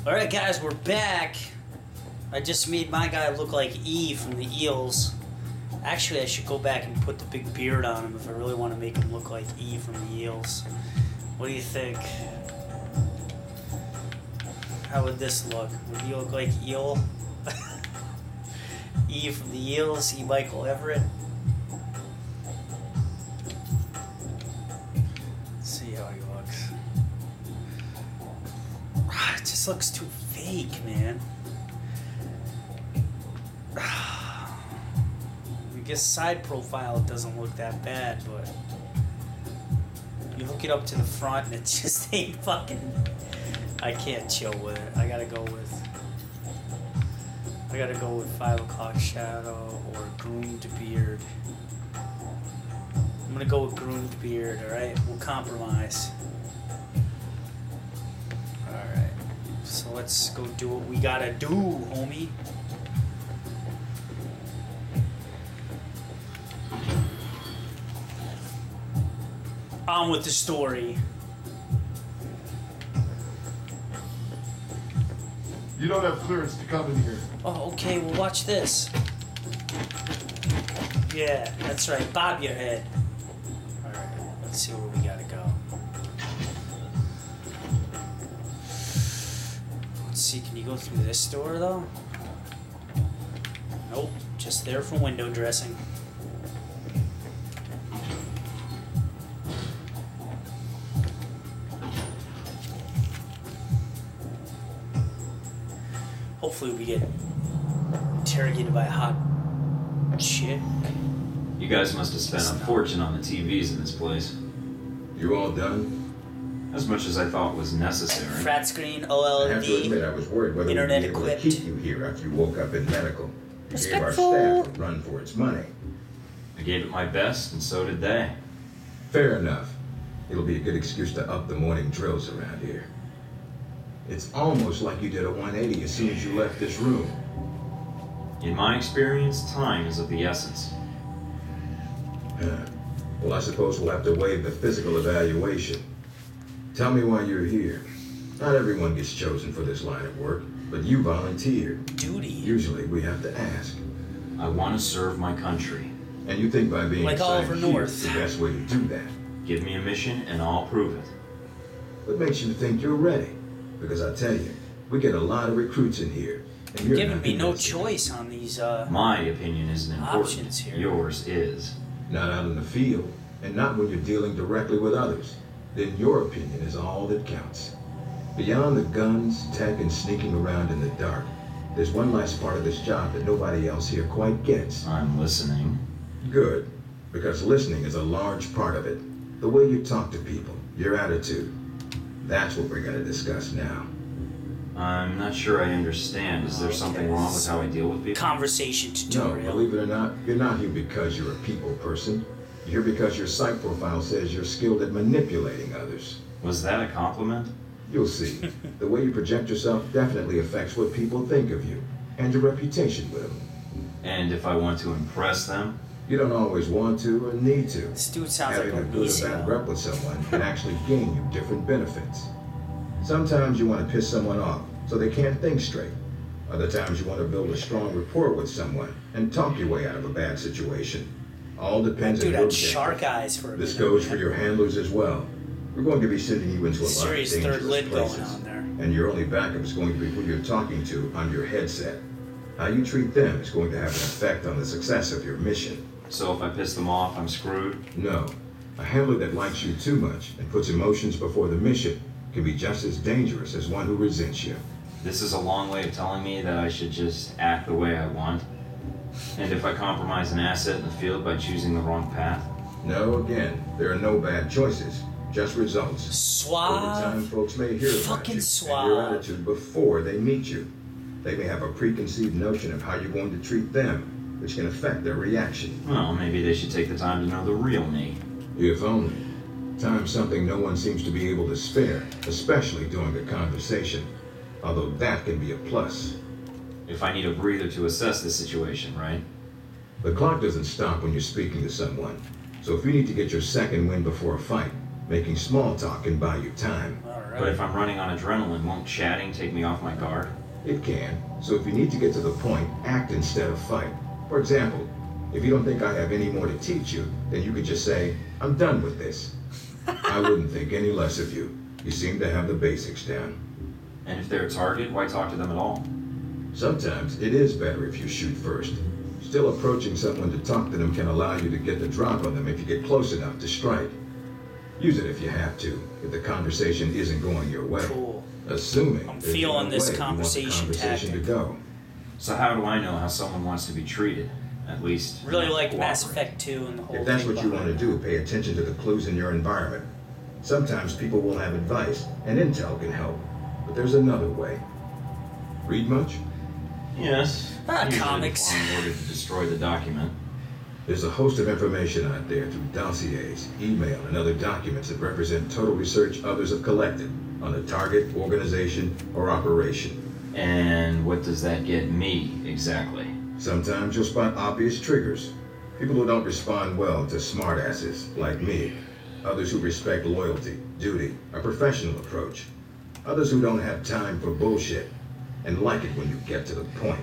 Alright guys, we're back. I just made my guy look like E from the Eels. Actually, I should go back and put the big beard on him if I really want to make him look like E from the Eels. What do you think? How would this look? Would he look like Eel? E from the Eels, E. Michael Everett. Let's see how he looks. It just looks too fake, man. I guess side profile it doesn't look that bad, but you hook it up to the front and it just ain't fucking. I can't chill with it. I gotta go with 5 o'clock shadow or groomed beard. I'm gonna go with groomed beard. All right, we'll compromise. All right, so let's go do what we gotta do, homie. On with the story. You don't have clearance to come in here. Oh, okay, well watch this. Yeah, that's right, bob your head. Alright, let's see where we gotta go. Let's see, can you go through this door though? Nope, just there for window dressing. Hopefully we get interrogated by a hot chick. You guys must have spent a fortune on the TVs in this place. You all done? As much as I thought was necessary. Flat screen, I have to OLED, admit, I was worried whether internet we'd be able to equipped. keep you here after you woke up in medical. You gave our Respectful. staff a run for its money. I gave it my best, and so did they. Fair enough. It'll be a good excuse to up the morning drills around here. It's almost like you did a 180 as soon as you left this room. In my experience, time is of the essence. Well, I suppose we'll have to waive the physical evaluation. Tell me why you're here. Not everyone gets chosen for this line of work, but you volunteered. Duty. Usually we have to ask. I want to serve my country. And you think by being Like assigned Oliver here North. is the best way to do that. Give me a mission, and I'll prove it. What makes you think you're ready? Because I tell you, we get a lot of recruits in here. And you're Giving not me no convincing. choice on these My opinion isn't important. options here. Yours is. Not out in the field, and not when you're dealing directly with others. Then your opinion is all that counts. Beyond the guns, tech, and sneaking around in the dark, there's one last part of this job that nobody else here quite gets. I'm listening. Good, because listening is a large part of it. The way you talk to people, your attitude. That's what we're going to discuss now. I'm not sure I understand. Is there something wrong with how I deal with people? conversation No, tutorial. believe it or not, you're not here because you're a people person. You're here because your psych profile says you're skilled at manipulating others. Was that a compliment? You'll see. The way you project yourself definitely affects what people think of you, and your reputation with them. And if I want to impress them? You don't always want to or need to. This dude sounds Having like a a good or bad rep with someone can actually gain you different benefits. Sometimes you want to piss someone off so they can't think straight. Other times you want to build a strong rapport with someone and talk your way out of a bad situation. All depends on Dude your had objective. shark eyes for a This minute. goes for your handlers as well. We're going to be sending you into a lot of Serious third dangerous lid going places. on there. And your only backup is going to be who you're talking to on your headset. How you treat them is going to have an effect on the success of your mission. So if I piss them off, I'm screwed? No. A handler that likes you too much and puts emotions before the mission can be just as dangerous as one who resents you. This is a long way of telling me that I should just act the way I want. And if I compromise an asset in the field by choosing the wrong path? No, again, there are no bad choices, just results. Over time, Suave. folks may hear about Fucking you suave. and your attitude before they meet you. They may have a preconceived notion of how you're going to treat them, which can affect their reaction. Well, maybe they should take the time to know the real me. If only. Time's something no one seems to be able to spare, especially during a conversation. Although that can be a plus. If I need a breather to assess the situation, right? The clock doesn't stop when you're speaking to someone. So if you need to get your second win before a fight, Making small talk can buy you time. Alright. But if I'm running on adrenaline, won't chatting take me off my guard? It can, so if you need to get to the point, act instead of fight. For example, if you don't think I have any more to teach you, then you could just say, I'm done with this. I wouldn't think any less of you. You seem to have the basics down. And if they're a target, why talk to them at all? Sometimes it is better if you shoot first. Still approaching someone to talk to them can allow you to get the drop on them if you get close enough to strike. Use it if you have to, if the conversation isn't going your way. Cool. Assuming I'm there's feeling no this way you want the conversation conversation to tactic. go. So how do I know how someone wants to be treated? At least Really enough to like Mass cooperate. Effect 2 and the whole If that's thing what you want to behind do, pay attention to the clues in your environment. Sometimes people will have advice, and intel can help. But there's another way. Read much? Yes. Usually comics. before I'm ordered to destroy the document. There's a host of information out there through dossiers, email, and other documents that represent total research others have collected on a target, organization, or operation. And what does that get me, exactly? Sometimes you'll spot obvious triggers. People who don't respond well to smartasses, like me. Others who respect loyalty, duty, a professional approach. Others who don't have time for bullshit, and like it when you get to the point.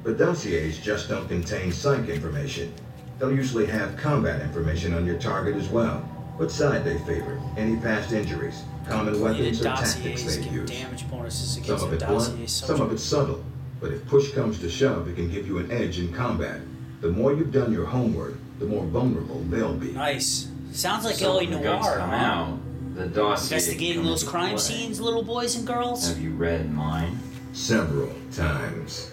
But dossiers just don't contain psych information. They'll usually have combat information on your target as well. What side they favor, any past injuries, common weapons or tactics dossiers they give use. damage bonuses Some against of the it blunt, dossier some of it subtle. But if push comes to shove, it can give you an edge in combat. The more you've done your homework, the more vulnerable they'll be. Nice. Sounds like So LA when the guns Noir, come huh? out, the dossier Investigating comes those into crime play. scenes, little boys and girls. Have you read mine? Several times.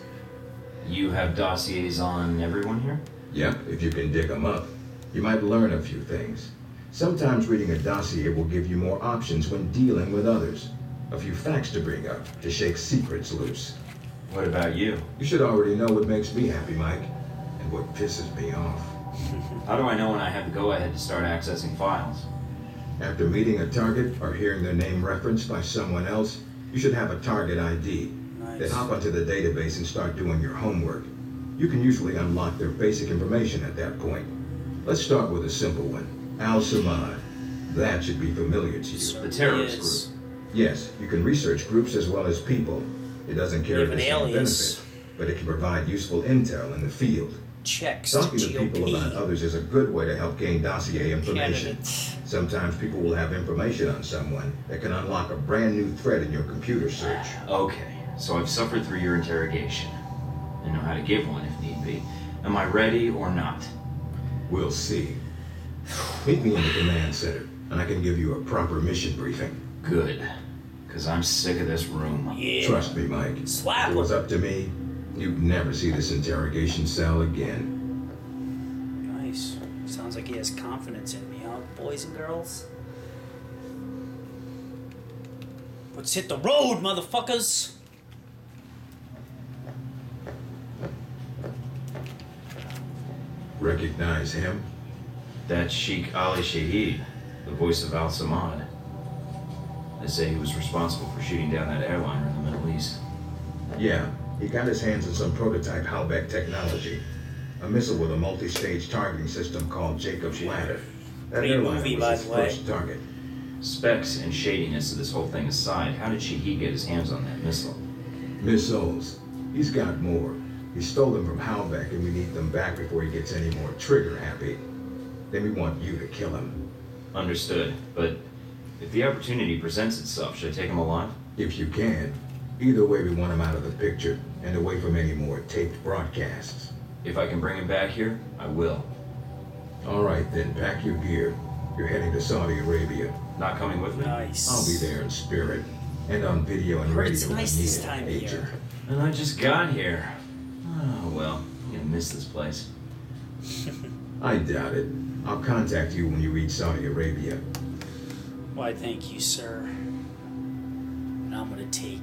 You have dossiers on everyone here? Yep, if you can dig them up. You might learn a few things. Sometimes reading a dossier will give you more options when dealing with others. A few facts to bring up, to shake secrets loose. What about you? You should already know what makes me happy, Mike, and what pisses me off. How do I know when I have the go-ahead to start accessing files? After meeting a target or hearing their name referenced by someone else, you should have a target ID. Nice. Then hop onto the database and start doing your homework. You can usually unlock their basic information at that point. Let's start with a simple one. Al-Samad. That should be familiar to you. The terrorist Yes. group. Yes, you can research groups as well as people. It doesn't carry Give the an same alias. benefit, but it can provide useful intel in the field. Checks Talking to GOP. people about others is a good way to help gain dossier information. Candidates. Sometimes people will have information on someone that can unlock a brand new thread in your computer search. Okay, so I've suffered through your interrogation. I know how to give one if need be. Am I ready or not? We'll see. Meet me in the command center, and I can give you a proper mission briefing. Good, because I'm sick of this room. Yeah. Trust me, Mike. Slap If it was him. up to me, you'd never see this interrogation cell again. Nice. Sounds like he has confidence in me, huh, boys and girls? Let's hit the road, motherfuckers! Recognize him? That's Sheikh Ali Shaheed, the voice of Al-Samad. They say he was responsible for shooting down that airliner in the Middle East. Yeah, he got his hands on some prototype Halbeck technology. A missile with a multi-stage targeting system called Jacob's Ladder. That Great airliner movie, was by his the way. first target. Specs and shadiness of this whole thing aside, how did Shaheed get his hands on that missile? Missiles. He's got more. He stole them from Halbeck, and we need them back before he gets any more trigger happy. Then we want you to kill him. Understood, but if the opportunity presents itself, should I take him alive? If you can. Either way, we want him out of the picture, and away from any more taped broadcasts. If I can bring him back here, I will. All right, then, pack your gear. You're heading to Saudi Arabia. Not coming with me? Nice. I'll be there in spirit, and on video and Heard radio. it's when nice this needed, time of agent. year. And I just got here. Oh, well, I'm gonna miss this place. I doubt it. I'll contact you when you reach Saudi Arabia. Why, thank you, sir. And I'm gonna take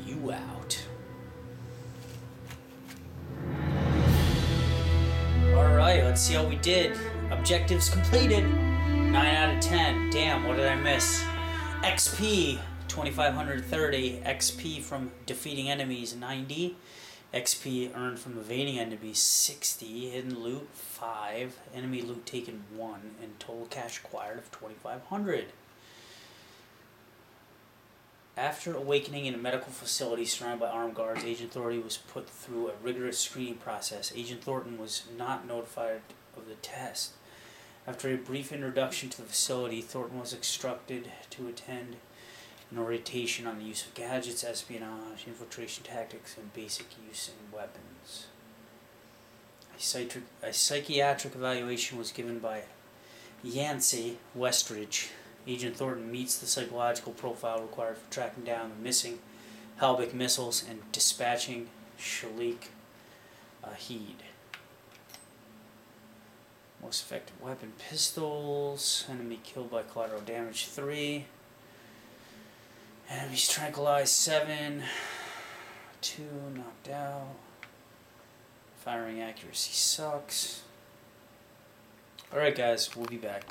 you out. Alright, let's see how we did. Objectives completed. 9 out of 10. Damn, what did I miss? XP, 2,530. XP from defeating enemies, 90. XP earned from evading enemies 60, hidden loot 5, enemy loot taken 1, and total cash acquired of 2,500. After awakening in a medical facility surrounded by armed guards, Agent Thornton was put through a rigorous screening process. Agent Thornton was not notified of the test. After a brief introduction to the facility, Thornton was instructed to attend an orientation on the use of gadgets, espionage, infiltration tactics, and basic use in weapons. A psychiatric evaluation was given by Yancey Westridge. Agent Thornton meets the psychological profile required for tracking down the missing Halbech missiles and dispatching Shalik Ahid. Most effective weapon, pistols. Enemy killed by collateral damage 3. Enemies tranquilized 7. 2 knocked out. Firing accuracy sucks. Alright guys, we'll be back.